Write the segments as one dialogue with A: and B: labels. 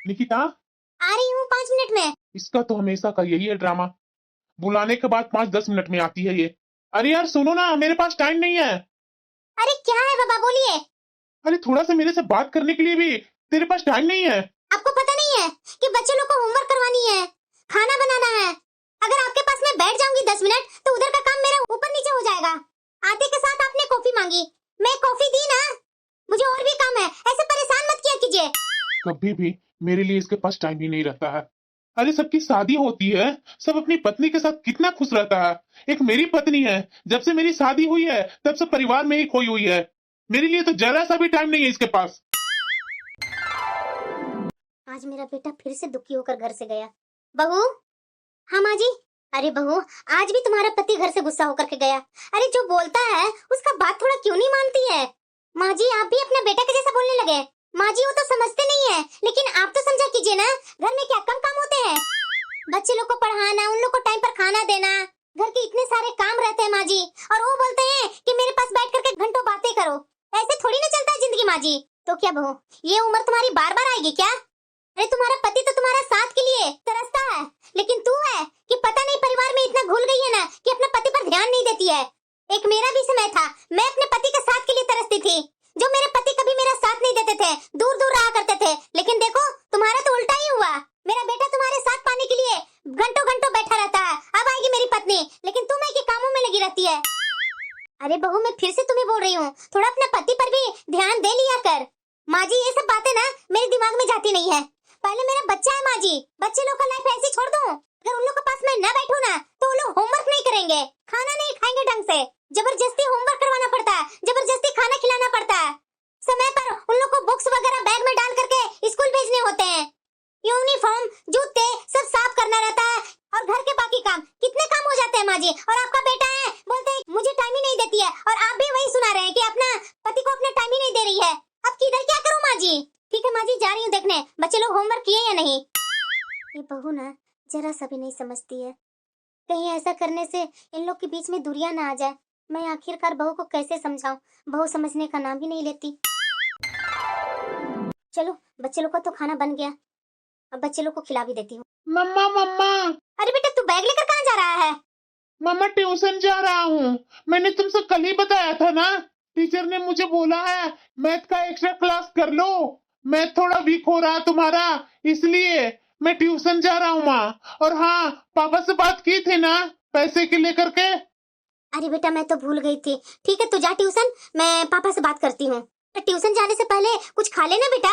A: निकिता,
B: आ रही हूँ 5 मिनट में।
A: इसका तो हमेशा का यही है ड्रामा। बुलाने के बाद 5-10 मिनट में आती है ये। अरे यार सुनो ना, मेरे पास टाइम नहीं है।
B: अरे क्या है बाबा, बोलिए।
A: अरे थोड़ा सा मेरे से बात करने के लिए भी तेरे पास टाइम नहीं है।
B: आपको पता नहीं है कि बच्चे लोग को होमवर्क करवानी है, खाना बनाना है। अगर आपके पास मैं बैठ जाऊंगी 10 मिनट तो उधर का काम मेरा ऊपर नीचे हो जाएगा। आते के साथ आपने कॉफी मांगी, मैं कॉफी दी ना। मुझे और भी काम है, ऐसे परेशान मत किया कीजिए।
A: कभी भी मेरे लिए इसके पास टाइम ही नहीं रहता है। अरे सबकी शादी होती है, सब अपनी पत्नी के साथ कितना खुश रहता है। एक मेरी पत्नी है, जब से मेरी शादी हुई है तब से परिवार में ही खोई हुई है। मेरे लिए तो जरा सा भी टाइम नहीं है इसके पास।
B: आज मेरा बेटा फिर से दुखी होकर घर से गया। बहू। हाँ माँ जी। अरे बहू, आज भी तुम्हारा पति घर से गुस्सा होकर के गया। अरे जो बोलता है उसका बात थोड़ा क्यों नहीं मानती है। माँ जी, आप भी अपने बेटा के जैसा बोलने लगे। माँ जी, वो तो समझते नहीं है, लेकिन आप तो समझा कीजिए ना। घर में क्या कम काम होते हैं? बच्चे लोग को पढ़ाना, उन लोग को टाइम पर खाना देना, घर के इतने सारे काम रहते हैं माँ जी। और वो बोलते हैं कि मेरे पास बैठ करके घंटों बातें करो। ऐसे थोड़ी ना चलता है जिंदगी माँ जी। तो क्या बहू, ये उम्र तुम्हारी बार बार आएगी क्या? अरे तुम्हारा पति तो तुम्हारा साथ के लिए तरसता है, लेकिन तू है कि पता नहीं परिवार में इतना घुल गई है ना कि अपने पति पर ध्यान नहीं देती है। एक मेरा भी समय था, मैं अपने पति के साथ के लिए तरसती थी। जो मेरे पति कभी मेरा साथ नहीं देते थे, दूर दूर रहा करते थे। लेकिन देखो, तुम्हारा तो उल्टा ही हुआ। मेरा बेटा तुम्हारे साथ पाने के लिए घंटों घंटों बैठा रहता है। अब आएगी मेरी पत्नी, लेकिन तुम है कि कामों में लगी रहती है। अरे बहू, मैं फिर से तुम्हें बोल रही हूँ, थोड़ा अपने पति पर भी ध्यान दे लिया कर। माँ जी, ये सब बातें ना मेरे दिमाग में जाती नहीं है। पहले मेरा बच्चा है माँ जी, बच्चे लोग का लाइफ ऐसे ही छोड़ दूं? अगर उन लोग के पास मैं न बैठूं ना तो वो लोग होमवर्क नहीं करेंगे, खाना नहीं खाएंगे ढंग से। जबरदस्ती होमवर्क करवाना पड़ता है, जबरदस्ती खाना खिलाना पड़ता है। समय पर उन लोग को बुक्स वगैरह बैग में डाल करके स्कूल भेजने होते हैं। यूनिफॉर्म, जूते सब साफ करना रहता है। और घर के बाकी काम, कितने काम हो जाते हैं माँ जी। और आपका बेटा है, बोलते हैं मुझे टाइम ही नहीं देती है। और आप भी वही सुना रहे हैं कि अपना पति को अपना टाइम ही नहीं दे रही है। अब किधर क्या करूँ माँ जी? ठीक है माँ जी, जा रही हूँ देखने बच्चे लोग होमवर्क किए या नहीं। ये बहू ना जरा सा भी नहीं समझती है। कहीं ऐसा करने से इन लोग के बीच में दूरियां ना आ जाए। मैं आखिरकार बहू को कैसे समझाऊं? बहू समझने का नाम ही नहीं लेती। चलो, बच्चे लोग का तो खाना बन गया, अब बच्चे लोग को खिला भी देती हूँ।
A: मम्मा मम्मा।
B: अरे बेटा, तू बैग लेकर कहाँ जा रहा है?
A: मम्मा ट्यूशन जा रहा हूँ। मैंने तुमसे कल ही बताया था ना, टीचर ने मुझे बोला है मैथ का एक्स्ट्रा क्लास कर लो। मैथ थोड़ा वीक हो रहा है तुम्हारा, इसलिए मैं ट्यूशन जा रहा हूँ माँ। और हाँ, पापा से बात की थी ना पैसे के लेकर के।
B: अरे बेटा, मैं तो भूल गई थी। ठीक है, तू जा ट्यूशन, मैं पापा से बात करती हूँ। ट्यूशन जाने से पहले कुछ खा लेना बेटा।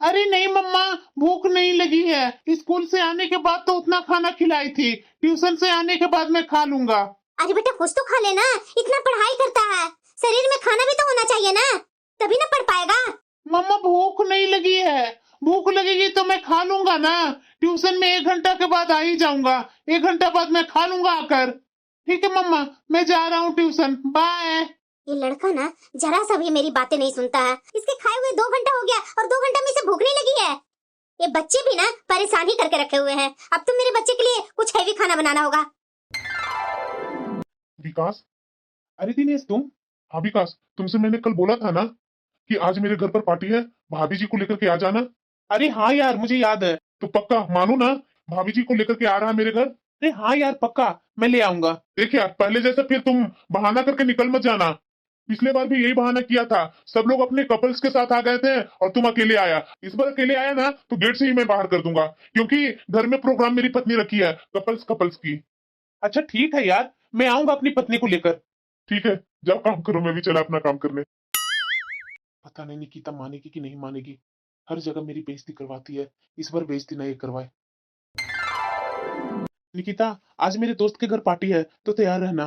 A: अरे नहीं मम्मा, भूख नहीं लगी है। स्कूल से आने के बाद तो उतना खाना खिलाई थी, ट्यूशन से आने के बाद मैं खा लूंगा।
B: अरे बेटा, कुछ तो खा लेना, इतना पढ़ाई करता है, शरीर में खाना भी तो होना चाहिए ना, तभी ना पढ़ पाएगा।
A: मम्मा भूख नहीं लगी है, भूख लगेगी तो मैं खा लूंगा ना। ट्यूशन में 1 घंटा के बाद आ ही जाऊंगा, 1 घंटा बाद मैं खा लूंगा आकर। ठीक है मम्मा, मैं जा रहा हूँ ट्यूशन, बाय।
B: ये लड़का ना जरा सा भी मेरी बातें नहीं सुनता है। इसके खाए हुए 2 घंटा हो गया और 2 घंटा में इसे भूख नहीं लगी है। ये बच्चे भी ना परेशान ही करके रखे हुए हैं। अब तो मेरे बच्चे के लिए कुछ हैवी खाना बनाना होगा।
A: विकास। अरे दिनेश तुम। हाँ विकास, तुमसे मैंने कल बोला था ना कि आज मेरे घर पर पार्टी है, भाभी जी को लेकर के आ जाना। अरे हाँ यार, मुझे याद है। तो पक्का मानो ना, भाभी जी को लेकर के आ रहा है मेरे घर। अरे हाँ यार पक्का, मैं ले आऊंगा। देखिए यार, पहले जैसे फिर तुम बहाना करके निकल मत जाना। पिछले बार भी यही बहाना किया था, सब लोग अपने कपल्स के साथ आ गए थे और तुम अकेले आया। इस बार अकेले आया ना तो गेट से ही मैं बाहर कर दूंगा, क्योंकि घर में प्रोग्राम मेरी पत्नी रखी है कपल्स कपल्स की। अच्छा ठीक है यार, मैं आऊंगा अपनी पत्नी को लेकर। ठीक है, जाओ काम करो, मैं भी चला अपना काम करने। पता नहीं निकिता मानेगी कि नहीं मानेगी, हर जगह मेरी बेइज्जती करवाती है, इस बार बेइज्जती नहीं करवाए। निकिता, आज मेरे दोस्त के घर पार्टी है तो तैयार रहना।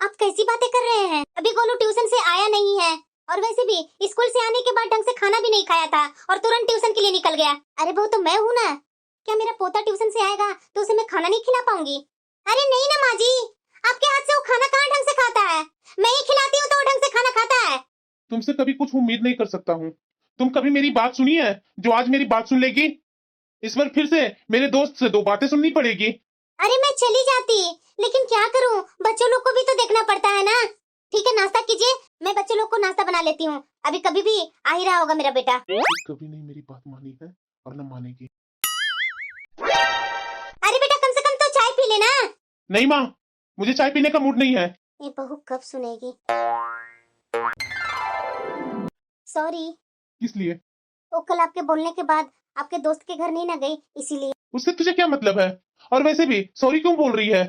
B: आप कैसी बातें कर रहे हैं? अभी गोलू ट्यूशन से आया नहीं है, और वैसे भी स्कूल से आने के बाद ढंग से खाना भी नहीं खाया था और तुरंत ट्यूशन के लिए निकल गया। अरे वो तो मैं हूँ ना, क्या मेरा पोता ट्यूशन से आएगा तो उसे मैं खाना नहीं खिला पाऊंगी? अरे नहीं ना माँ जी, आपके हाथ से वो खाना कहाँ ढंग से खाता है? मैं ही खिलाती हूँ तो वो ढंग से खाना खाता है।
A: तुमसे कभी कुछ उम्मीद नहीं कर सकता हूँ। तुम कभी मेरी बात सुनी है जो आज मेरी बात सुन लेगी? इस बार फिर से मेरे दोस्त से 2 बातें सुननी पड़ेगी।
B: अरे मैं चली जाती, लेकिन क्या करूं, बच्चों लोग को भी तो देखना पड़ता है ना। ठीक है, नाश्ता कीजिए, मैं बच्चों लोग को नाश्ता बना लेती हूँ। अभी कभी भी आ ही रहा होगा मेरा बेटा।
A: कभी नहीं मेरी बात मानी है और न मानेगी। नहीं माँ, मुझे चाय पीने का मूड नहीं है।
B: ये बहू कब सुनेगी। सॉरी।
A: किस लिए?
B: वो कल आपके बोलने के बाद आपके दोस्त के घर नहीं ना गई, इसीलिए।
A: उससे तुझे क्या मतलब है? और वैसे भी सॉरी क्यों बोल रही है?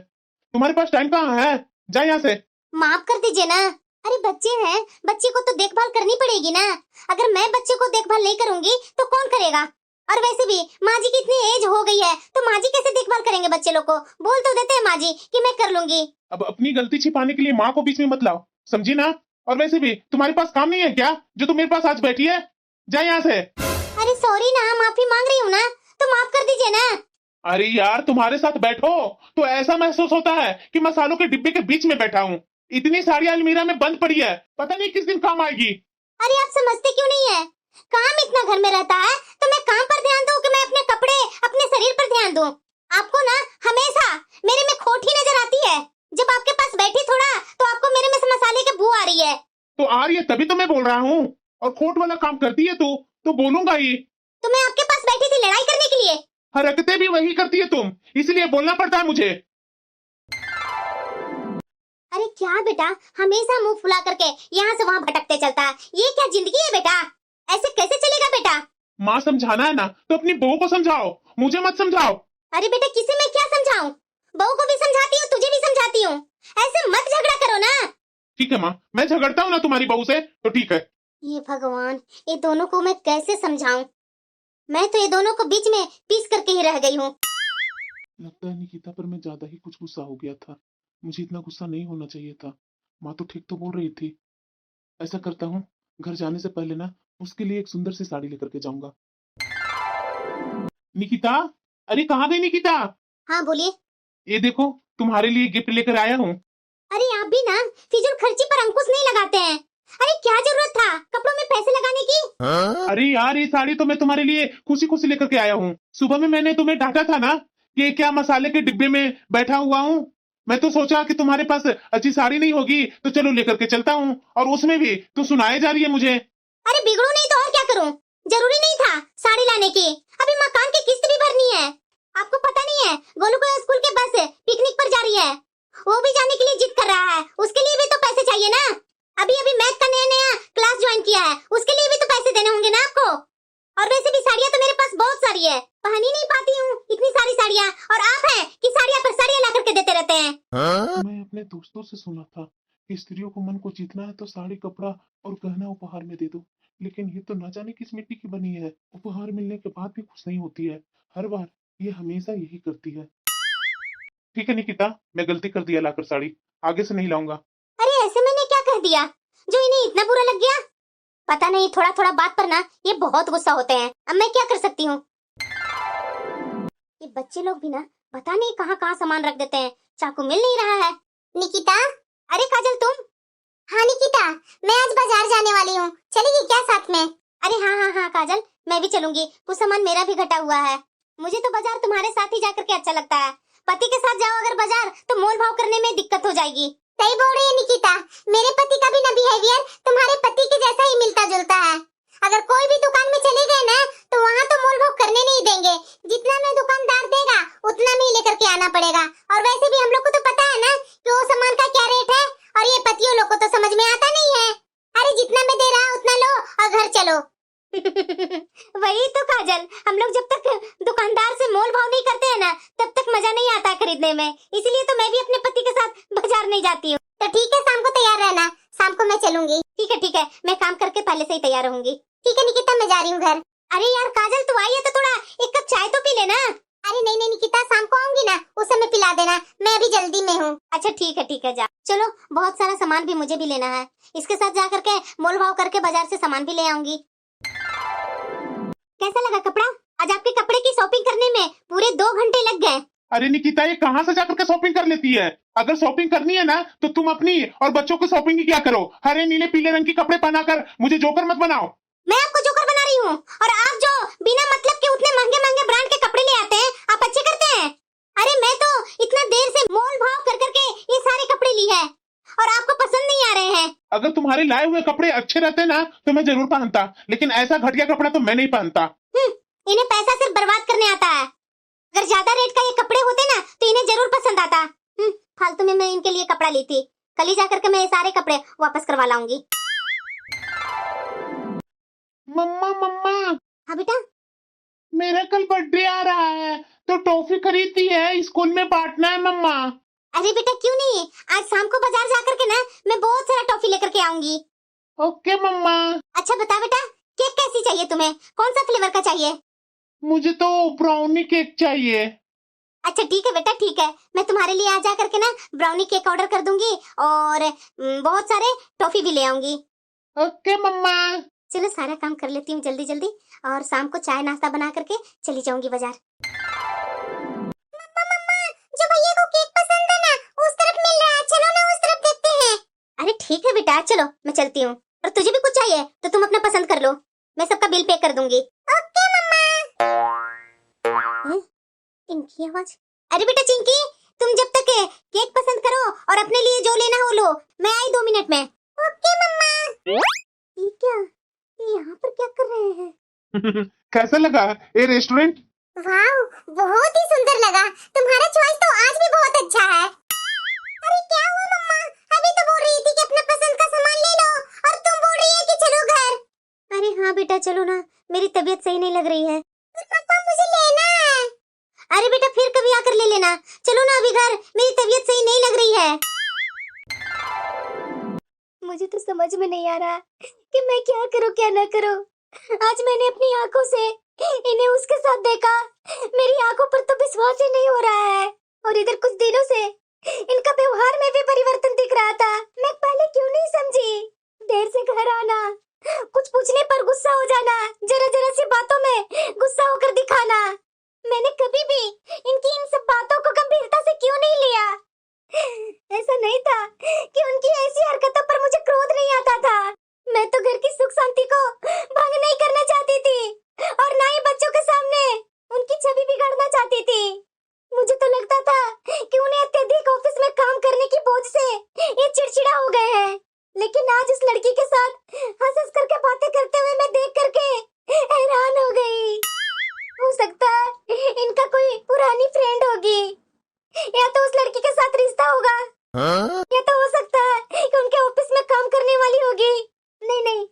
A: तुम्हारे पास टाइम कहाँ है? जा यहाँ से।
B: माफ कर दीजिए ना। अरे बच्चे हैं, बच्चे को तो देखभाल करनी पड़ेगी ना। अगर मैं बच्चे को देखभाल नहीं करूंगी तो कौन करेगा। और वैसे भी माँ जी की इतनी एज हो गई है तो माँ जी कैसे देखभाल करेंगे बच्चे लोग को। बोल तो देते हैं माँ जी कि मैं कर लूंगी।
A: अब अपनी गलती छिपाने के लिए माँ को बीच में मत लाओ, समझी ना? और वैसे भी तुम्हारे पास काम नहीं है क्या जो तुम मेरे पास आज बैठी है? जा यहाँ से।
B: अरे सॉरी ना, माफी मांग रही हूँ ना, तो माफ कर दीजिए ना।
A: अरे यार, तुम्हारे साथ बैठो तो ऐसा महसूस होता है कि मसालों के डिब्बे के बीच में बैठा हूँ। इतनी साड़ी अलमीरा में बंद पड़ी है, पता नहीं किस दिन काम आएगी।
B: अरे आप समझते क्यों नहीं है? काम इतना घर में रहता है तो मैं काम पर ध्यान दूं कि मैं अपने कपड़े, अपने शरीर पर ध्यान दूं? आपको ना हमेशा मेरे में खोट ही नजर आती है। जब आपके पास बैठी थोड़ा तो आपको मेरे में से मसाले की बू आ रही है।
A: तो आ रही है तभी तो मैं बोल रहा हूँ। और खोट वाला काम करती है तू तो बोलूंगा ही।
B: तो मैं आपके पास बैठी थी लड़ाई करने के लिए।
A: हरकतें भी वही करती है तुम, इसलिए बोलना पड़ता है मुझे।
B: अरे क्या बेटा, हमेशा मुंह फुला करके यहाँ से वहाँ भटकते चलता है। ये क्या जिंदगी है बेटा? ऐसे कैसे चलेगा बेटा?
A: माँ समझाना है ना तो अपनी बहू को समझाओ, मुझे मत समझाओ।
B: अरे बेटा किसे मैं क्या समझाऊं? बहू को भी समझाती हूँ, तुझे भी समझाती हूँ। ऐसे मत झगड़ा करो ना।
A: ठीक है माँ, मैं झगड़ता हूँ ना तुम्हारी बहू से तो ठीक है।
B: ये भगवान, ये दोनों को मैं कैसे समझाऊं? मैं तो ये दोनों को बीच में पीस करके ही रह गई हूँ।
A: लगता है निकिता पर मैं ज्यादा ही कुछ गुस्सा हो गया था। मुझे इतना गुस्सा नहीं होना चाहिए था। माँ तो ठीक तो बोल रही थी। ऐसा करता हूँ, घर जाने से पहले ना उसके लिए एक सुंदर सी साड़ी लेकर के जाऊंगा। निकिता, अरे कहाँ गई निकिता?
B: हाँ बोलिए।
A: ये देखो, तुम्हारे लिए गिफ्ट लेकर आया हूँ।
B: अरे आप भी ना फिजूल खर्ची पर अंकुश नहीं लगाते हैं। अरे क्या जरूरत था कपड़ों में पैसे लगाने की?
A: अरे यार, ये साड़ी तो मैं तुम्हारे लिए खुशी खुशी लेकर के आया हूँ। सुबह में मैंने तुम्हें डांटा था ना कि क्या मसाले के डिब्बे में बैठा हुआ हूँ। मैं तो सोचा कि तुम्हारे पास अच्छी साड़ी नहीं होगी तो चलो लेकर के चलता हूँ, और उसमें भी तो सुनाए जा रही है मुझे।
B: अरे बिगड़ू नहीं तो और क्या करूं? जरूरी नहीं था साड़ी लाने की। अभी मकान की किस्त भी भरनी है। आपको पता नहीं है गोलू को स्कूल के बस पिकनिक पर जा रही है। वो भी जाने के लिए जिद कर रहा है, उसके लिए भी तो पैसे चाहिए ना। अभी अभी मैथ का नया नया क्लास ज्वाइन किया है, उसके लिए भी तो पैसे देने होंगे ना आपको। और वैसे भी साड़ियाँ तो मेरे पास बहुत सारी है, पहन ही नहीं पाती हूँ इतनी सारी साड़ियाँ। और आप हैं कि साड़ियाँ पर साड़ियाँ ला करके देते रहते हैं।
A: मैं अपने दोस्तों से सुना था कि स्त्रियों को मन को जीतना है तो साड़ी, कपड़ा और गहना उपहार में दे दो। लेकिन ये तो ना जाने किस मिट्टी की बनी है। उपहार मिलने के बाद भी खुश नहीं होती है। हर बार ये हमेशा यही करती है। ठीक है निकिता, मैं गलती कर दिया लाकर साड़ी, आगे से नहीं लाऊंगा।
B: अरे ऐसे मैंने क्या कह दिया जो इन्हें इतना बुरा लग गया? पता नहीं, थोड़ा थोड़ा बात पर ना ये बहुत गुस्सा होते हैं। अब मैं क्या कर सकती हूँ? ये बच्चे लोग भी ना पता नहीं कहाँ कहाँ सामान रख देते हैं। चाकू मिल नहीं रहा है। निकिता, अरे काजल तुम? हाँ निकिता, मैं आज बाजार जाने वाली हूँ, चलेगी क्या साथ में? अरे हाँ हाँ हाँ काजल, मैं भी चलूंगी। कुछ सामान मेरा भी घटा हुआ है। मुझे तो बाजार तुम्हारे साथ ही जाकर के अच्छा लगता है। पति के साथ जाओ अगर बाजार तो मोल भाव करने में दिक्कत हो जाएगी। सही बोल रही है निकिता, मेरे पति का भी ना बिहेवियर तुम्हारे पति के जैसा ही मिलता जुलता है। अगर कोई भी दुकान में चले गए ना तो वहाँ तो मोल भाव करने नहीं देंगे। जितना में दुकानदार देगा उतना में ही लेकर के आना पड़ेगा। और वैसे भी हम लोग को तो पता है ना कि वो सामान का क्या रेट है, और ये पतियों लोग को तो समझ में आता नहीं है। अरे जितना में दे रहा उतना लो और घर चलो। वही तो काजल, हम लोग जब तक दुकानदार से मोल भाव नहीं करते हैं ना तब तक मजा नहीं आता खरीदने में। इसलिए तो मैं भी अपने पति के साथ बाजार नहीं जाती हूँ। तो ठीक है, शाम को तैयार रहना, शाम को मैं चलूंगी। ठीक है, मैं काम करके पहले से ही तैयार रहूंगी। ठीक है निकिता, मैं जा रही हूँ घर। अरे यार काजल, तू आई है तो थोड़ा एक कप चाय तो पी लेना। अरे नहीं नहीं निकिता, शाम को आऊंगी ना, उस समय पिला देना, मैं अभी जल्दी में हूँ। अच्छा ठीक है, जा। चलो, बहुत सारा सामान भी मुझे भी लेना है। इसके साथ जा करके मोल भाव करके बाजार से सामान भी ले आऊंगी। कैसा लगा कपड़ा? आज आपके कपड़े की शॉपिंग करने में पूरे 2 घंटे लग गए।
A: अरे निकिता, ये कहाँ से जाकर के शॉपिंग कर लेती है? अगर शॉपिंग करनी है ना तो तुम अपनी और बच्चों की शॉपिंग ही क्या करो। हरे नीले पीले रंग के कपड़े पहनाकर मुझे जोकर मत बनाओ।
B: मैं आपको जोकर बना रही हूँ? और आप जो बिना मतलब के उतने महंगे महंगे ब्रांड के कपड़े ले आते हैं, आप अच्छे करते हैं? अरे मैं तो इतना देर से मोल भाव कर करके ये सारे कपड़े ली है और आपको पसंद नहीं आ रहे हैं।
A: अगर तुम्हारे लाए हुए कपड़े अच्छे रहते ना तो मैं जरूर पहनता, लेकिन ऐसा घटिया कपड़ा तो मैं नहीं पहनता।
B: इन्हें पैसा सिर्फ बर्बाद करने आता है। अगर ज्यादा रेट का ये कपड़े होते ना तो इन्हें जरूर पसंद आता। फालतू में मैं इनके लिए कपड़ा ली थी। कल ही जाकर के मैं ये सारे कपड़े वापस करवा लाऊंगी।
A: मम्मा मम्मा,
B: हाँ बेटा।
A: मेरा कल बर्थडे आ रहा है तो टॉफी खरीदती है, स्कूल में बांटना है मम्मा।
B: अरे बेटा क्यों नहीं, आज शाम को बाजार जाकर के ना मैं बहुत सारा टॉफी लेकर के आऊंगी।
A: ओके मम्मा।
B: अच्छा बता बेटा, केक कैसी चाहिए तुम्हें, कौन सा फ्लेवर का चाहिए?
A: मुझे तो ब्राउनी केक चाहिए।
B: अच्छा ठीक है बेटा, ठीक है, मैं तुम्हारे लिए आ जा करके ना ब्राउनी केक ऑर्डर कर दूंगी और बहुत सारे टॉफी भी ले आऊंगी।
A: ओके मम्मा।
B: चलो सारा काम कर लेती हूँ जल्दी जल्दी और शाम को चाय नाश्ता बना करके चली जाऊंगी बाजार। मम्मा, जो भैया को केक पसंद है ना उस तरफ मिल रहा है, चलो ना उस तरफ देखते हैं। अरे ठीक है बेटा, चलो मैं चलती हूँ। और तुझे भी कुछ चाहिए तो तुम अपना पसंद कर लो, मैं सबका बिल पे कर दूंगी। ओके मम्मा। इनकी आवाज। अरे बेटा चिंकी, तुम जब तक केक पसंद करो और अपने लिए जो लेना हो लो, मैं आई 2 मिनट में। ओके मम्मा। ये क्या, ये यहाँ पर क्या कर रहे हैं?
A: कैसा लगा ये रेस्टोरेंट?
B: वाह, बहुत ही सुंदर लगा। तुम्हारा चॉइस तो आज भी बहुत अच्छा है। अरे क्या हुआ मम्मा, अभी तो बोल रही थी कि अपने पसंद का सामान ले लो और तुम बोल रही है कि चलो घर। अरे हाँ बेटा चलो ना, मेरी तबीयत सही नहीं लग रही है। पापा मुझे लेना है। अरे बेटा फिर कभी आकर ले लेना, चलो ना अभी घर, मेरी तबीयत सही नहीं लग रही है। मुझे तो समझ में नहीं आ रहा कि मैं क्या करूं क्या ना करूं। आज मैंने अपनी आंखों से इन्हें उसके साथ देखा, मेरी आंखों पर तो विश्वास ही नहीं हो रहा है। और इधर कुछ दिनों से इनका व्यवहार में भी परिवर्तन दिख रहा था। मैं पहले क्यों नहीं समझी? देर से घर आना, कुछ पूछने पर गुस्सा हो जाना, जरा जरा सी बातों में गुस्सा होकर दिखाना। मैंने कभी भी इनकी इन सब बातों को गंभीरता से क्यों नहीं लिया? ऐसा नहीं था कि उनकी ऐसी हरकतों पर मुझे क्रोध नहीं आता था। मैं तो घर की सुख शांति को भंग नहीं करना चाहती थी और ना ही बच्चों के सामने उनकी छवि बिगाड़ना चाहती थी। मुझे तो लगता था कि उन्हें अत्यधिक ऑफिस में काम करने की बोझ से ये चिड़चिड़ा हो गए हैं, लेकिन आज इस लड़की के साथ हंस हंस करके बातें करते हुए मैं देख करके हैरान हो गई। हो सकता है इनका कोई पुरानी फ्रेंड होगी, या तो उस लड़की के साथ रिश्ता होगा, या तो हो सकता है कि उनके ऑफिस में काम करने वाली होगी। नहीं नहीं,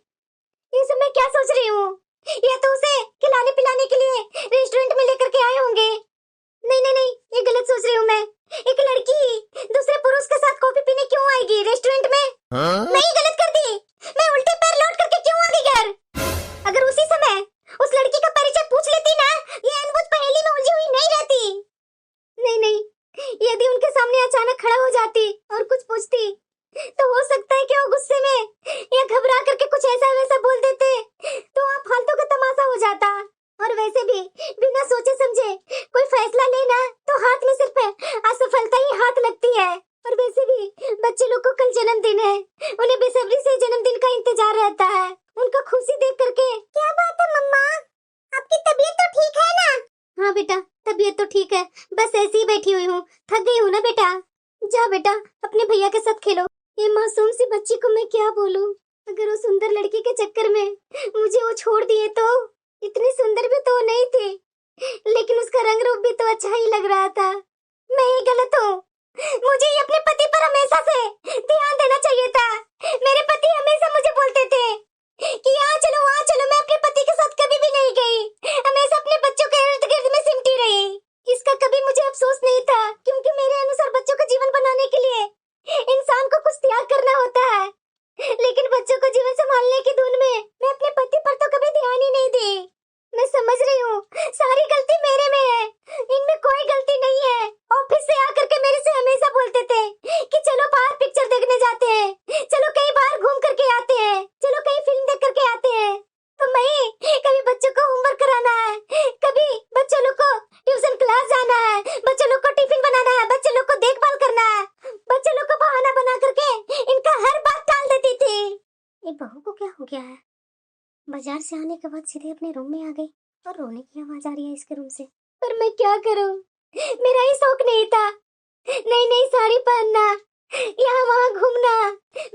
B: ये सब मैं क्या सोच रही हूँ? या तो उसे खिलाने पिलाने के लिए रेस्टोरेंट में लेकर के आए होंगे। नहीं नहीं नहीं, ये गलत सोच रही हूँ मैं। एक लड़की दूसरे पुरुष के साथ कॉफी पीने क्यों आएगी रेस्टोरेंट में? मैं ही गलत कर दी, मैं उल्टे पैर लौट करके क्यों आ गई घर? अगर उसी समय उस लड़की का परिचय पूछ लेती ना, ये अनबुझ पहेली में उलझी हुई नहीं रहती। नहीं नहीं, यदि उनके सामने अचानक खड़ा हो जाती और कुछ पूछती तो हो सकता है कि वो गुस्से में या घबरा करके कुछ ऐसा वैसा बोल देते तो वहाँ फालतू का तमाशा हो जाता। और वैसे भी बिना सोचे समझे कोई फैसला लेना तो हाथ में सिर्फ असफलता ही हाथ लगती है। और वैसे भी बच्चे लोग को कल जन्मदिन है, उन्हें बेसब्री से जन्मदिन का इंतजार रहता है, उनका खुशी देख करके। क्या बात है मम्मा, आपकी तबीयत तो ठीक है ना? हाँ बेटा, तबीयत तो ठीक है, बस ऐसे ही बैठी हुई हूँ, थक गई हूँ ना बेटा। जा बेटा अपने भैया के साथ खेलो। ये मासूम सी बच्ची को मैं क्या बोलूं? अगर वो सुंदर लड़की के चक्कर में मुझे वो छोड़ दिए तो? इतनी सुंदर भी तो नहीं थी, लेकिन उसका रंग रूप भी तो अच्छा ही लग रहा था। मैं ही गलत हूँ, मुझे ही अपने पति पर हमेशा से ध्यान देना चाहिए था। मेरे पति हमेशा मुझे बोलते थे कि यहाँ चलो वहाँ चलो, मैं अपने पति के साथ कभी भी नहीं गई, हमेशा अपने बच्चों के इर्द गिर्द में सिमटी रही। इसका कभी मुझे अफसोस नहीं था, क्योंकि मेरे अनुसार बच्चों का जीवन बनाने के लिए इंसान को कुछ त्याग करना होता है। लेकिन बच्चों को जीवन संभालने की धुन में मैं अपने पति पर तो कभी ध्यान ही नहीं दी। मैं समझ रही हूँ सारी गलती मेरे में है, इनमें कोई गलती नहीं है। ऑफिस से आकर के मेरे से हमेशा बोलते थे कि चलो बाहर पिक्चर देखने जाते हैं, चलो कहीं बाहर घूम करके आते हैं, चलो कहीं फिल्म देख करके आते हैं। तो मैं कभी बच्चों को होमवर्क कराना है, कभी बच्चों लोग को ट्यूशन क्लास जाना है, बच्चों लोग को टिफिन बनाना है, बच्चों लोग को देखभाल करना है, बच्चों लोग को बहाना बना करके इनका हर बात टाल देती थी। ये बहू को क्या हो गया है? बाजार से आने के बाद सीधे अपने रूम में आ गई और रोने की आवाज आ रही है इसके रूम से। पर मैं क्या करूं, मेरा ही शौक नहीं था। नई नई साड़ी पहनना, यहाँ वहाँ घूमना,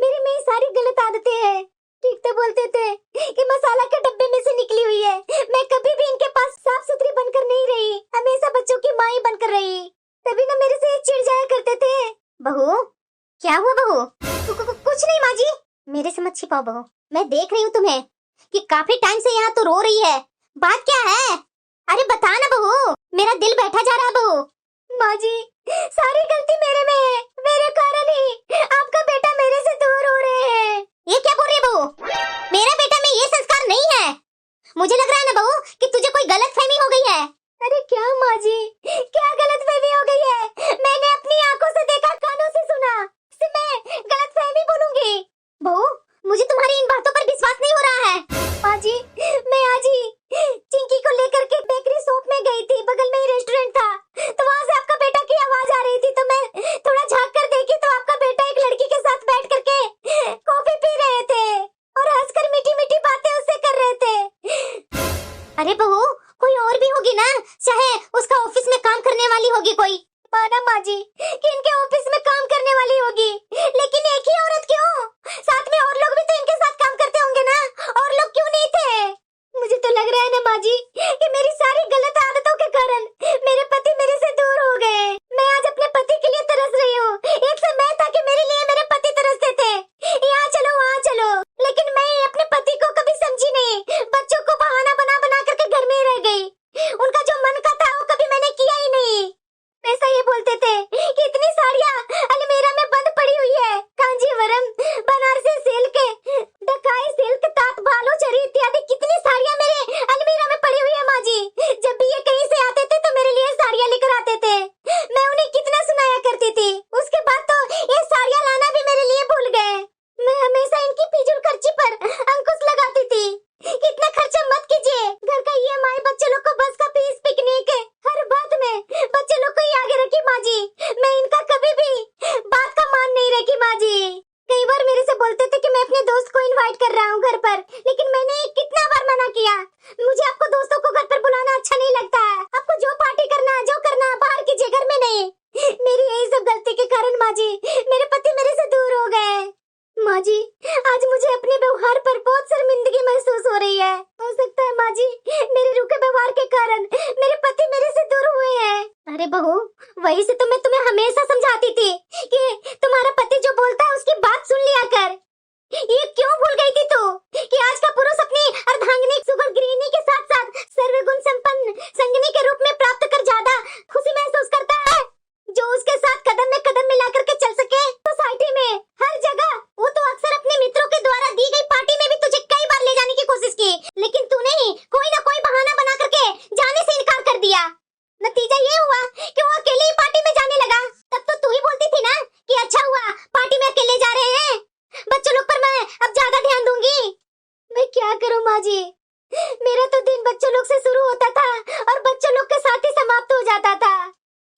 B: मेरी में सारी गलत आदतें हैं। ठीक तो बोलते थे कि मसाला के डब्बे में से निकली हुई है, मैं कभी भी इनके पास साफ सुथरी बनकर नहीं रही, हमेशा बच्चों की माँ ही बनकर रही। तभी ना मेरे से चिढ़ जाया करते थे। क्या हुआ बहू? कुछ नहीं माँ जी। मेरे से मत छिपाओ बहू, मैं देख रही हूँ तुम्हें कि काफी टाइम से यहाँ तो रो रही है। बात क्या है? अरे बता ना बहू, मेरा दिल बैठा जा रहा है बहू। माँ जी, सारी गलती मेरे में है, मेरे कारण ही आपका बेटा मेरे से दूर हो रहे हैं। ये क्या बोल रही है बहू? मेरा बेटा में ये संस्कार नहीं है। मुझे लग रहा है ना बहू कि तुझे कोई गलतफहमी हो गई है। अरे क्या माँ जी, क्या गलतफहमी हो गई है? मैंने अपनी आंखों से देखा, कानों से सुना, इससे मैं गलतफहमी बोलूंगी? बहू, मुझे तुम्हारी इन बातों पर विश्वास नहीं हो रहा है। माँ जी, मैं आज ही चिंकी को लेकर के बेकरी शॉप में गई थी, बगल में ही रेस्टोरेंट था, तो वहाँ से आपका बेटा की आवाज आ रही थी, तो मैं थोड़ा झांक कर देखी तो आपका बेटा एक लड़की के साथ बैठ करके कॉफी पी रहे थे और हंसकर मीठी मीठी बातें उससे कर रहे थे। अरे बहू, कोई और भी होगी ना, चाहे उसका ऑफिस में काम करने वाली होगी कोई। माना माँ जी कि इनके ऑफिस में काम करने वाली होगी, लेकिन एक ही औरत क्यों? साथ में और लोग भी तो इनके साथ काम करते होंगे ना, और लोग क्यों नहीं थे? मुझे तो लग रहा है ना माँ जी कि मेरी सारी गलत आदतों के कारण मेरे पति मेरे से दूर हो गए। मैं आज अपने पति के लिए तरस रही हूँ। एक समय था कि मेरे लिए मेरे पति तरसते थे, यहाँ चलो वहाँ चलो, लेकिन मैं अपने पति को कभी समझी नहीं। बच्चों को बहाना बना बना करके घर में ही रह गई। उनका जो मन का था वो कभी मैंने किया ही नहीं। ऐसा ये बोलते थे कि इतनी साड़ियाँ अलमीरा में बंद पड़ी हुई है, कांजीवरम, बनारसी सिल्क, ढकाई सिल्क, तात भालूचरी इत्यादि कितनी साड़ियाँ मेरे अलमीरा में पड़ी हुई है माँ जी। जब भी ये कहीं से आते थे तो मेरे लिए साड़ियाँ लेकर आते थे, मैं उन्हें कितना सुनाया करती थी। उसके बाद तो ये साड़ियाँ लाना भी मेरे लिए भूल गए। मैं हमेशा इनकी फिजूल खर्ची पर अंकुश लगाती थी कि इतना खर्चा मत कीजिए, घर का EMI, बच्चे लोग को बस का फीस, पिकनिक, हर बात में बच्चे लोग को ही आगे रखी माँ जी। मैं इनका कभी भी बात का मान नहीं रखी माँ जी। कई बार मेरे से बोलते थे कि मैं अपने दोस्त को इनवाइट कर रहा हूँ घर पर, लेकिन मैंने कितना बार मना किया। मुझे आपको दोस्तों को घर पर बुलाना अच्छा नहीं लगता है। आपको जो पार्टी करना है, जो करना है बाहर कीजिए, घर में नहीं। मेरी यही सब गलती के कारण माँ जी मेरे पति मेरे से दूर हो गए। माँ जी, आज मुझे अपने व्यवहार पर बहुत शर्मिंदगी महसूस हो रही है। हो सकता है माँ जी मेरे रूखे व्यवहार के कारण मेरे पति मेरे से दूर हुए हैं। अरे बहू, वही से तो मैं तुम्हें हमेशा समझाती थी कि तुम्हारा पति जो बोलता है उसकी बात सुन लिया कर। ये क्यों भूल गई थी तू कि आज का पुरुष अपनी अर्धांगिनी सुगुण गृहिणी के साथ साथ सर्वगुण संपन्न संगिनी के रूप में प्राप्त कर ज्यादा खुशी महसूस करता है, जो उसके साथ कदम में कदम मिला करके चल सके। सोसाइटी में हर जगह वो तो अक्सर अपने मित्रों के द्वारा दी गई पार्टी में भी तुझे कई बार ले जाने की कोशिश की, लेकिन तूने ही कोई ना कोई बहाना बना करके जाने से इनकार कर दिया। नतीजा ये हुआ कि वो अकेले ही पार्टी में जाने लगा। तब तो तू ही बोलती थी ना कि अच्छा हुआ पार्टी में अकेले जा रहे हैं, बच्चों लोग पर मैं अब ज्यादा ध्यान दूंगी। मैं क्या करूँ माँ जी, मेरा तो दिन बच्चों लोग से शुरू होता था और बच्चों लोग के साथ ही समाप्त हो जाता था।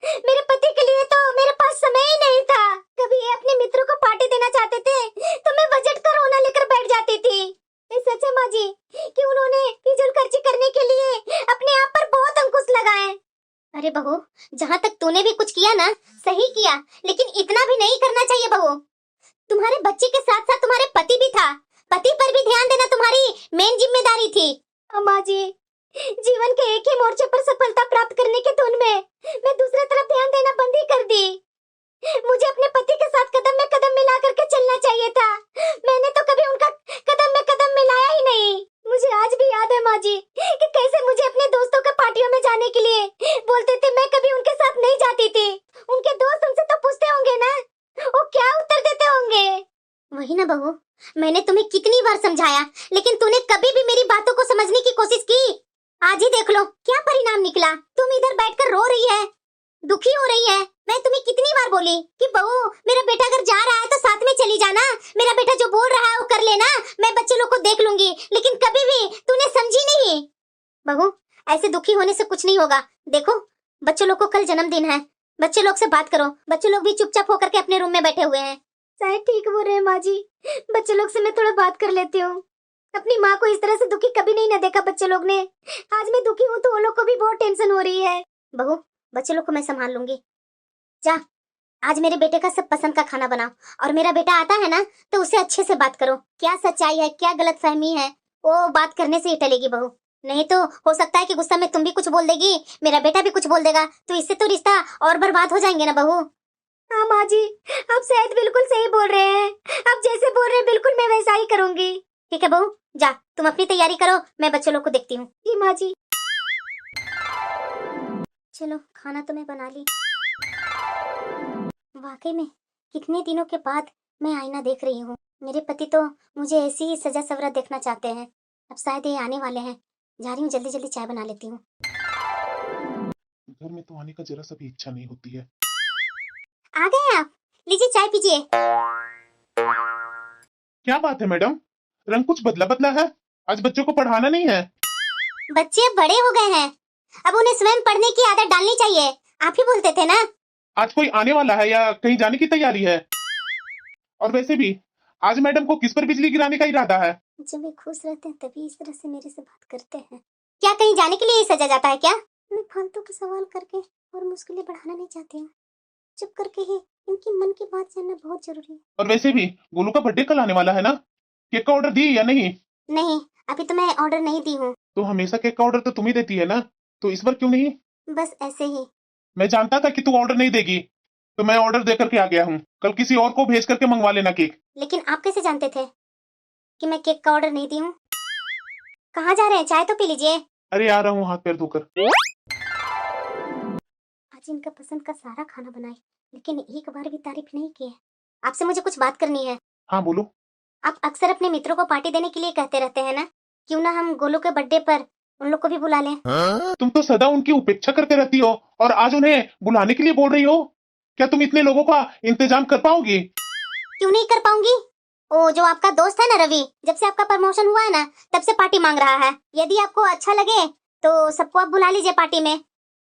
B: मेरे पति के लिए तो मेरे पास समय ही नहीं था। कभी ये अपने मित्रों को पार्टी देना चाहते थे तो मैं बजट का रोना लेकर बैठ जाती थी। ये सच है माँ जी कि उन्होंने फिजूल खर्ची करने के लिए अपने आप पर बहुत अंकुश लगाए। अरे बहू, जहाँ तक तूने भी कुछ किया ना, सही किया, लेकिन इतना भी नहीं करना चाहिए बहू। तुम्हारे बच्चे के साथ साथ तुम्हारे पति भी था, पति पर भी ध्यान देना तुम्हारी मेन जिम्मेदारी थी। माँ जी, जीवन के एक ही मोर्चे पर सफलता प्राप्त करने की धुन में मैं दूसरी तरफ ध्यान देना बंद ही कर दी। मुझे अपने पति के साथ कदम में कदम मिला करके चलना चाहिए था। मैंने तो कभी उनका कदम में कदम मिलाया ही नहीं। मुझे आज भी याद है माँ जी कि कैसे मुझे अपने दोस्तों के पार्टियों में जाने के लिए बोलते थे, मैं कभी उनके साथ नहीं जाती थी। उनके दोस्त उनसे तो पूछते होंगे ना, वो क्या उत्तर देते होंगे। वही ना बहू, मैंने तुम्हें कितनी बार समझाया, लेकिन तूने कभी भी मेरी बातों को समझने की कोशिश की। आज ही देख लो क्या परिणाम निकला। तुम इधर बैठकर रो रही है, दुखी हो रही है। मैं तुम्हें कितनी बार बोली कि बहू, मेरा बेटा अगर जा रहा है तो साथ में चली जाना, मेरा बेटा जो बोल रहा है वो कर लेना, मैं बच्चे लोग को देख लूंगी, लेकिन कभी भी तूने समझी नहीं। बहू, ऐसे दुखी होने से कुछ नहीं होगा। देखो, बच्चों लोग को कल जन्मदिन है, बच्चे लोग से बात करो। बच्चे लोग भी चुपचाप होकर के अपने रूम में बैठे हुए हैं। शायद ठीक बोल रहे हैं माँ जी, बच्चे लोग से मैं थोड़ा बात कर लेती हूँ। अपनी माँ को इस तरह से दुखी कभी नहीं ना देखा बच्चे लोग ने। आज मैं दुखी हूँ तो वो लोग को भी बहुत टेंशन हो रही है। बहू, बच्चे लोग को मैं संभाल लूंगी। जा, आज मेरे बेटे का सब पसंद का खाना बनाओ, और मेरा बेटा आता है ना तो उससे अच्छे से बात करो। क्या सच्चाई है, क्या गलतफहमी है, वो बात करने से ही टलेगी बहू। नहीं तो हो सकता है कि गुस्सा में तुम भी कुछ बोल देगी, मेरा बेटा भी कुछ बोल देगा, तो इससे तो रिश्ता और बर्बाद हो जाएंगे ना बहू। हाँ माँ जी, आप शायद बिल्कुल सही बोल रहे हैं। आप जैसे बोल रहे हैं बिल्कुल मैं वैसा ही करूंगी। ठीक है बहू, जा तुम अपनी तैयारी करो, मैं बच्चे लोग को देखती हूँ। जी माँ जी। चलो खाना तो मैं बना ली। वाकई में कितने दिनों के बाद मैं आईना देख रही हूँ। मेरे पति तो मुझे ऐसी ही सजा सवरा देखना चाहते हैं। अब शायद ये आने वाले हैं। जा रही हूँ, जल्दी जल्दी चाय बना लेती हूँ।
A: घर में तो आने का जरा सा भी इच्छा नहीं होती है।
B: आ गए आप, लीजिए चाय पीजिए।
A: क्या बात है मैडम, रंग कुछ बदला बदला है। आज बच्चों को पढ़ाना नहीं है?
B: बच्चे अब बड़े हो गए हैं, अब उन्हें स्वयं पढ़ने की आदत डालनी चाहिए। आप ही बोलते थे ना।
A: आज कोई आने वाला है या कहीं जाने की तैयारी है? और वैसे भी आज मैडम को किस पर बिजली गिराने का इरादा है?
B: जब वे खुश रहते हैं तभी इस तरह से मेरे से बात करते हैं। क्या कहीं जाने के लिए ही सजा जाता है क्या? मैं फालतू के सवाल करके और मुश्किलें बढ़ाना नहीं चाहती हूँ। चुप करके ही इनकी मन की बात जानना बहुत जरूरी है।
A: और वैसे भी गोलू का बर्थडे कल आने वाला है ना, केक का ऑर्डर दी या नहीं?
B: नहीं, अभी तो मैं ऑर्डर नहीं दी हूँ।
A: तो हमेशा केक का ऑर्डर तो तुम ही देती है ना, तो इस बार क्यों नहीं?
B: बस ऐसे ही।
A: मैं जानता था कि तू ऑर्डर नहीं देगी, तो मैं ऑर्डर दे करके आ गया हूँ। कल किसी और को भेज करके मंगवा लेना केक।
B: लेकिन आप कैसे जानते थे कि मैं केक का ऑर्डर नहीं दी हूँ? कहाँ जा रहे हैं? चाय तो पी लीजिए।
A: अरे आ रहा हूँ हाथ पैर धोकर।
B: आज इनका पसंद का सारा खाना बनाए, लेकिन एक बार भी तारीफ नहीं की है। आपसे मुझे कुछ बात करनी है।
A: हाँ बोलो।
B: आप अक्सर अपने मित्रों को पार्टी देने के लिए कहते रहते हैं ना, क्यों ना हम गोलू के बर्थडे पर उन लोग को भी बुला लें।
A: तुम तो सदा उनकी उपेक्षा करते रहती हो और आज उन्हें बुलाने के लिए बोल रही हो। क्या तुम इतने लोगों का इंतजाम कर पाओगी?
B: क्यों नहीं कर पाऊंगी? ओ जो आपका दोस्त है ना रवि, जब से आपका प्रमोशन हुआ है ना तब से पार्टी मांग रहा है। यदि आपको अच्छा लगे तो सबको आप बुला लीजिए पार्टी में।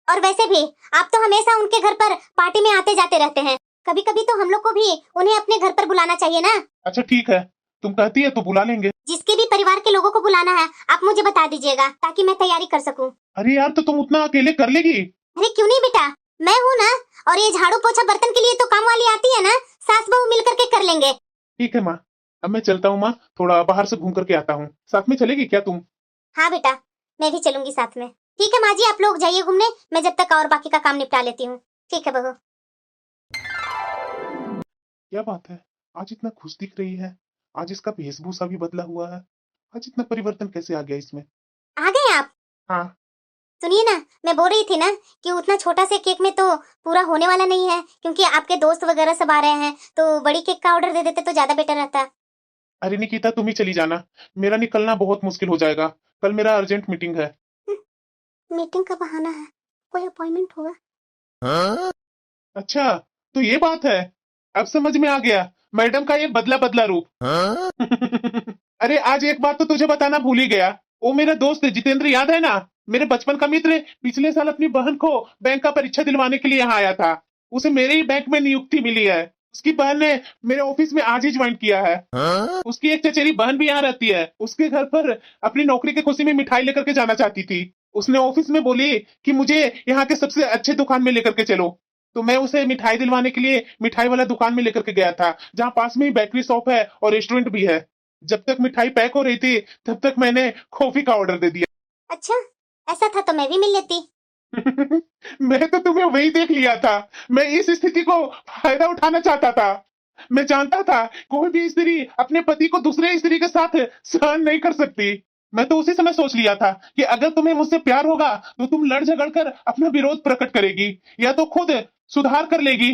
B: और वैसे भी आप तो हमेशा उनके घर पर पार्टी में आते जाते रहते हैं। कभी कभी तो हम लोग को भी उन्हें अपने घर पर बुलाना चाहिए ना।
A: अच्छा ठीक है, तुम कहती है तो बुला लेंगे।
B: जिसके भी परिवार के लोगों को बुलाना है आप मुझे बता दीजिएगा, ताकि मैं तैयारी कर सकूं।
A: अरे यार, तो तुम उतना अकेले कर लेगी?
B: अरे क्यों नहीं बेटा, मैं हूँ ना। और ये झाड़ू पोछा बर्तन के लिए तो काम वाली आती है ना, सास बहू मिल करके कर लेंगे।
A: ठीक है माँ, अब मैं चलता हूँ माँ, थोड़ा बाहर से घूम करके आता हूँ। साथ में चलेगी क्या तुम?
B: हाँ बेटा, मैं भी चलूंगी साथ में। ठीक है माँ जी, आप लोग जाइए घूमने, मैं जब तक और बाकी का काम निपटा लेती हूँ। ठीक है बहू।
A: क्या बात है, आज इतना खुश दिख रही है। आज इसका वेशभूषा भी बदला हुआ है। आज इतना परिवर्तन कैसे आ गया इसमें?
B: आ गए आप?
A: हाँ।
B: सुनिए ना, मैं बोल रही थी ना कि उतना छोटा से केक में तो पूरा होने वाला नहीं है, क्योंकि आपके दोस्त वगैरह सब आ रहे हैं, तो बड़ी केक का ऑर्डर दे देते तो ज्यादा बेटर रहता।
A: अरे निकिता, तुम ही चली जाना, मेरा निकलना बहुत मुश्किल हो जाएगा। कल मेरा अर्जेंट मीटिंग है।
B: मीटिंग का बहाना है, कोई अपॉइंटमेंट होगा।
A: अच्छा, तो ये बात है। अब समझ में आ गया मैडम का ये बदला बदला रूप। अरे आज एक बात तो तुझे बताना भूल ही गया। वो मेरा दोस्त जितेंद्र, याद है ना, मेरे बचपन का मित्र, पिछले साल अपनी बहन को बैंक का परीक्षा दिलवाने के लिए यहाँ आया था। उसे मेरे ही बैंक में नियुक्ति मिली है। उसकी बहन ने मेरे ऑफिस में आज ही ज्वाइन किया है। उसकी एक चचेरी बहन भी यहाँ रहती है। उसके घर पर अपनी नौकरी की खुशी में मिठाई लेकर के जाना चाहती थी। उसने ऑफिस में बोली कि मुझे यहाँ के सबसे अच्छे दुकान में लेकर के चलो। तो मैं उसे मिठाई दिलवाने के लिए मिठाई वाला दुकान में लेकर के गया था, जहाँ पास में ही बेकरी शॉप है और रेस्टोरेंट भी है। जब तक मिठाई पैक हो रही थी तब तक मैंने कॉफी का ऑर्डर दे दिया।
B: अच्छा, ऐसा था तो मैं भी मिल लेती।
A: मैं तो तुम्हें वही देख लिया था। मैं इस स्थिति को फायदा उठाना चाहता था। मैं जानता था कोई भी स्त्री अपने पति को दूसरे स्त्री के साथ सहन नहीं कर सकती। मैं तो उसी समय सोच लिया था कि अगर तुम्हें मुझसे प्यार होगा तो तुम लड़ झगड़ कर अपना विरोध प्रकट करेगी या तो खुद सुधार कर लेगी।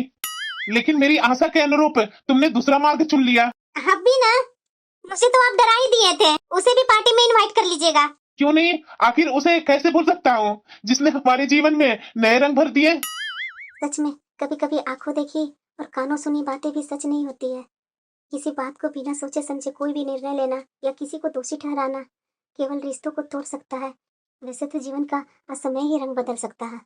A: लेकिन मेरी आशा के अनुरूप तुमने दूसरा मार्ग चुन लिया।
B: अब भी ना, मुझे तो आप डरा ही दिए थे। उसे भी पार्टी में इनवाइट कर लीजिएगा।
A: क्यों नहीं, आखिर उसे कैसे भूल सकता हूँ जिसने हमारे जीवन में नए रंग भर दिए।
B: सच में कभी कभी आंखों देखी और कानों सुनी बातें भी सच नहीं होती है। किसी बात को बिना सोचे समझे कोई भी निर्णय लेना या किसी को दोषी ठहराना केवल रिश्तों को तोड़ सकता है। वैसे तो जीवन का असमय ही रंग बदल सकता है।